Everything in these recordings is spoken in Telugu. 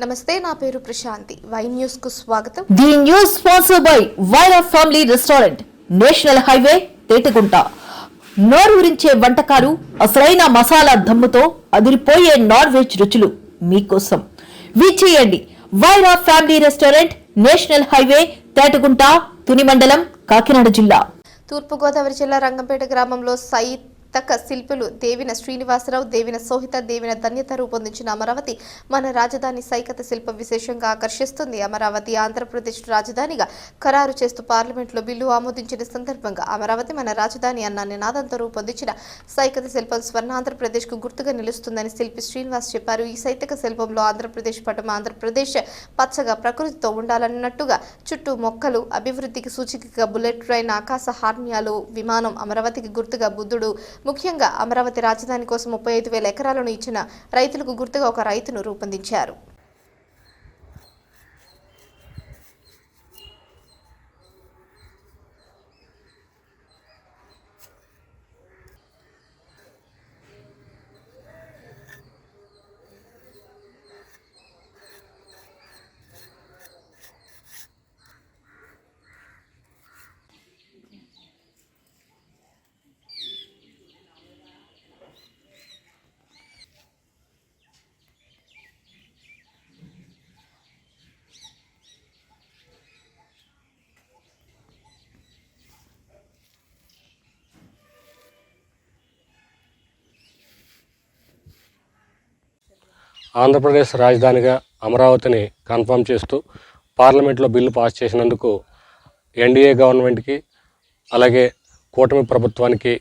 నమస్తే, నా పేరు ప్రశాంతి. వై న్యూస్ కు స్వాగతం. The news sponsored by Wyra family restaurant, national highway, Tetagunta. నోరూరించే వంటకాలు, అసలైన మసాలా దమ్ముతో అదిరిపోయే నాన్ వెజ్ రుచులు మీకోసం. విచ్చేయండి Wyra family restaurant, national highway, Tetagunta, Tuni మండలం, కాకినాడ జిల్లా. తూర్పుగోదావరి జిల్లా రంగంపేట గ్రామంలో సైతక శిల్పులు దేవిన శ్రీనివాసరావు, దేవిన సోహిత, దేవిన ధన్యత రూపొందించిన అమరావతి మన రాజధాని సైకత శిల్పం విశేషంగా ఆకర్షిస్తుంది. అమరావతి ఆంధ్రప్రదేశ్ రాజధానిగా ఖరారు చేస్తూ పార్లమెంట్లో బిల్లు ఆమోదించిన సందర్భంగా అమరావతి మన రాజధాని అన్న నినాదంతో రూపొందించిన సైకత శిల్పం స్వర్ణాంధ్రప్రదేశ్ కు గుర్తుగా నిలుస్తుందని శిల్పి శ్రీనివాస్ చెప్పారు. ఈ సైతక శిల్పంలో ఆంధ్రప్రదేశ్ పటం ఆంధ్రప్రదేశ్ పచ్చగా ప్రకృతితో ఉండాలన్నట్టుగా చుట్టూ మొక్కలు, అభివృద్ధికి సూచికగా బుల్లెట్ ట్రైన్, ఆకాశ హార్మ్యాలు, విమానం, అమరావతికి గుర్తుగా బుద్ధుడు, ముఖ్యంగా అమరావతి రాజధాని కోసం 35,000 ఎకరాలను ఇచ్చిన రైతులకు గుర్తుగా ఒక రైతును రూపొందించారు. ఆంధ్రప్రదేశ్ రాజధానిగా అమరావతిని కన్ఫర్మ్ చేస్తూ పార్లమెంట్లో బిల్లు పాస్ చేసినందుకు ఎన్డీఏ గవర్నమెంట్కి, అలాగే కూటమి ప్రభుత్వానికి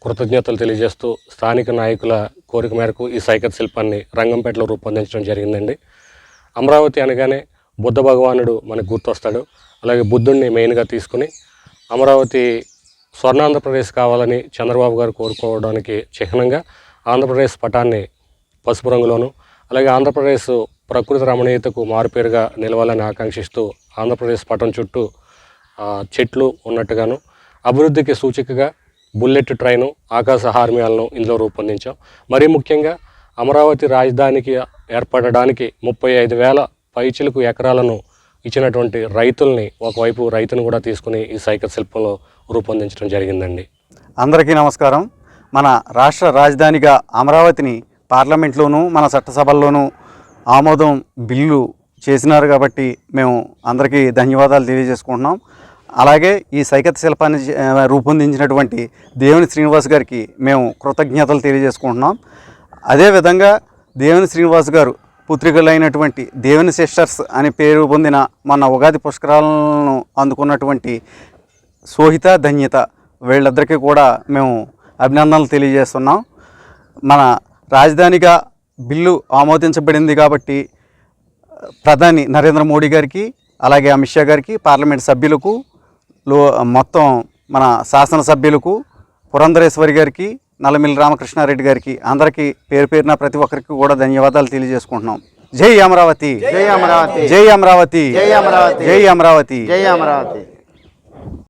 కృతజ్ఞతలు తెలియజేస్తూ స్థానిక నాయకుల కోరిక మేరకు ఈ సైకత శిల్పాన్ని రంగంపేటలో రూపొందించడం జరిగిందండి. అమరావతి అనగానే బుద్ధ భగవానుడు మనకు గుర్తొస్తాడు. అలాగే బుద్ధుడిని మెయిన్గా తీసుకుని అమరావతి స్వర్ణాంధ్రప్రదేశ్ కావాలని చంద్రబాబు గారు కోరుకోవడానికి చిహ్నంగా ఆంధ్రప్రదేశ్ పటాన్ని పసుపు రంగులోను, అలాగే ఆంధ్రప్రదేశ్ ప్రకృతి రమణీయతకు మారుపేరుగా నిలవాలని ఆకాంక్షిస్తూ ఆంధ్రప్రదేశ్ పటం చుట్టూ చెట్లు ఉన్నట్టుగాను, అభివృద్ధికి సూచికగా బుల్లెట్ ట్రైను, ఆకాశ హార్మ్యాలను ఇందులో రూపొందించాం. మరీ ముఖ్యంగా అమరావతి రాజధానికి ఏర్పడడానికి 35,000 పైచిలకు ఎకరాలను ఇచ్చినటువంటి రైతుల్ని, ఒకవైపు రైతును కూడా తీసుకుని ఈ సైకత శిల్పంలో రూపొందించడం జరిగిందండి. అందరికీ నమస్కారం. మన రాష్ట్ర రాజధానిగా అమరావతిని పార్లమెంట్లోనూ మన చట్టసభల్లోనూ ఆమోదం బిల్లు చేసినారు కాబట్టి మేము అందరికీ ధన్యవాదాలు తెలియజేసుకుంటున్నాం. అలాగే ఈ సైకత శిల్పాన్ని రూపొందించినటువంటి దేవిన శ్రీనివాస్ గారికి మేము కృతజ్ఞతలు తెలియజేసుకుంటున్నాం. అదేవిధంగా దేవిన శ్రీనివాస్ గారు పుత్రికలైనటువంటి దేవిన సిస్టర్స్ అని పేరు పొందిన మన ఉగాది పుష్కరాలను అందుకున్నటువంటి సోహిత, ధన్యత, వీళ్ళిద్దరికీ కూడా మేము అభినందనలు తెలియజేస్తున్నాం. మన రాజధానిగా బిల్లు ఆమోదించబడింది కాబట్టి ప్రధాని నరేంద్ర మోడీ గారికి, అలాగే అమిత్ షా గారికి, పార్లమెంట్ సభ్యులకు, మొత్తం మన శాసనసభ్యులకు, పురంధరేశ్వరి గారికి, నల్లమిల్లి రామకృష్ణారెడ్డి గారికి, అందరికీ పేరు పేరున ప్రతి ఒక్కరికి కూడా ధన్యవాదాలు తెలియజేసుకుంటున్నాం. జై అమరావతి, జై అమరావతి, జై అమరావతి, జై అమరావతి, జై అమరావతి, జై అమరావతి.